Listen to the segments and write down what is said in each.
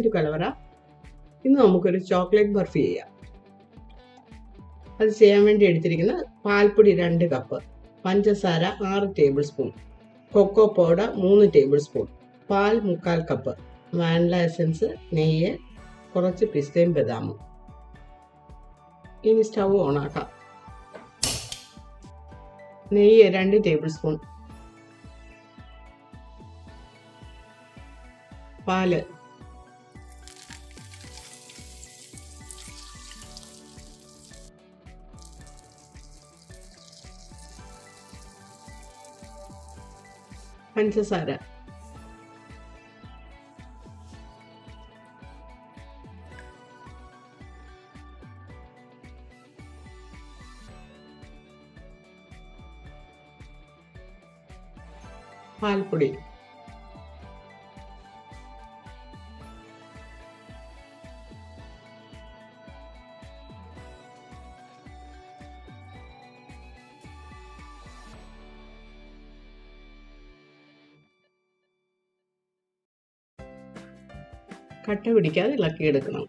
To Kalavara. ഇന്ന് നമുക്കൊരു chocolate barfi ചെയ്യാം. അത് ചെയ്യാൻ വേണ്ടി എടുത്തിരിക്കുന്ന പാൽപ്പൊടി 2 കപ്പ്, പഞ്ചസാര 6 tablespoon, cocoa powder 3 tablespoon, പാൽ 3/4 കപ്പ്, വാനില എസൻസ്, നെയ്യ്, കുറച്ച് പിസ്തയും ബദാമും. ഇനി സ്റ്റൗ ഓണാക്കാം. നെയ്യ് 2 ടേബിൾ സ്പൂൺ, പാല്, പഞ്ചസാര, പാൽപ്പൊടി, കട്ട പിടിക്കാതെ ഇളക്കിയെടുക്കണം.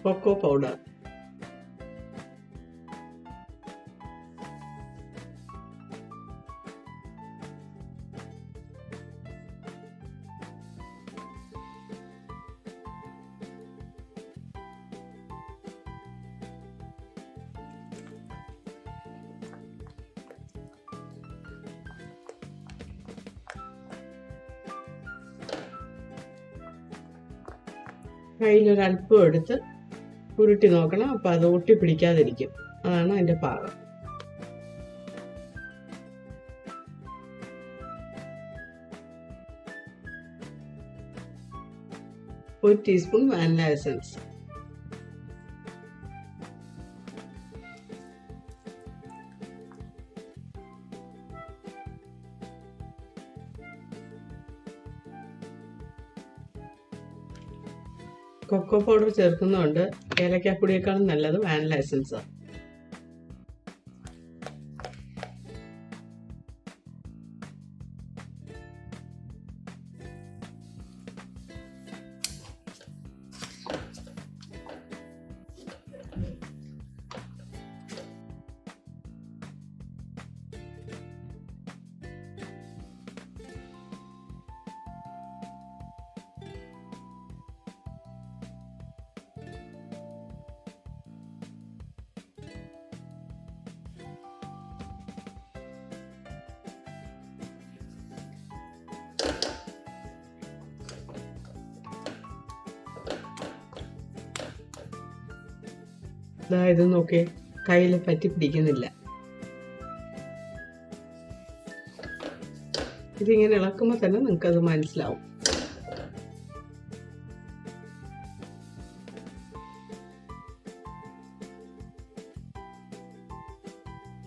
കൊക്കോ പൗഡർ, കയ്യിലൊരല്പം എടുത്ത് ഉരുട്ടി നോക്കണം. അപ്പം അത് ഒട്ടി പിടിക്കാതിരിക്കും. അതാണ് അതിൻ്റെ പാകം. ഒരു teaspoon vanilla essence, cocoa powder ചേർക്കുന്നതുകൊണ്ട് ഏലക്കാപ്പൊടിയേക്കാളും നല്ലത് വാനില എസൻസ്. ഇത് നോക്കി, കയ്യിൽ പറ്റി പിടിക്കുന്നില്ല. ഇതിങ്ങനെ ഇളക്കുമ്പോൾ തന്നെ നിങ്ങൾക്കത് മനസ്സിലാവും.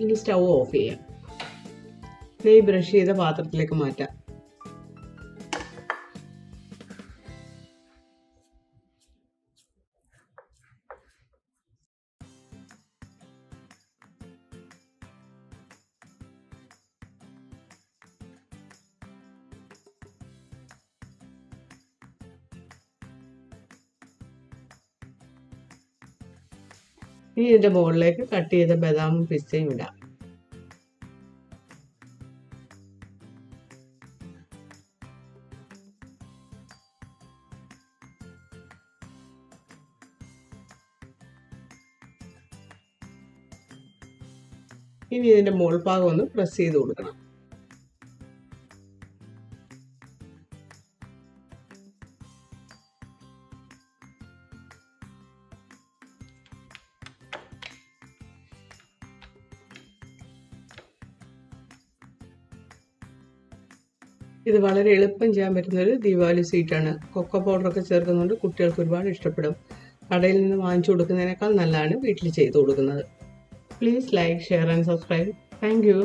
ഇനി സ്റ്റൗ ഓഫ് ചെയ്യാം. നെയ്യ് ബ്രഷ് ചെയ്ത പാത്രത്തിലേക്ക് മാറ്റാം. ഇനി ഇതിൻ്റെ മുകളിലേക്ക് കട്ട് ചെയ്ത ബദാമും പിസ്തയും ഇടാം. ഇനി ഇതിൻ്റെ മുകൾ ഭാഗം ഒന്ന് പ്രസ് ചെയ്ത് കൊടുക്കണം. ഇത് വളരെ എളുപ്പം ചെയ്യാൻ പറ്റുന്ന ഒരു ദിവാലി സ്വീറ്റാണ്. കൊക്കോ പൗഡറൊക്കെ ചേർക്കുന്നതുകൊണ്ട് കുട്ടികൾക്ക് ഒരുപാട് ഇഷ്ടപ്പെടും. കടയിൽ നിന്ന് വാങ്ങിച്ചു കൊടുക്കുന്നതിനേക്കാൾ നല്ലതാണ് വീട്ടിൽ ചെയ്ത് കൊടുക്കുന്നത്. Please like, share and subscribe. Thank you.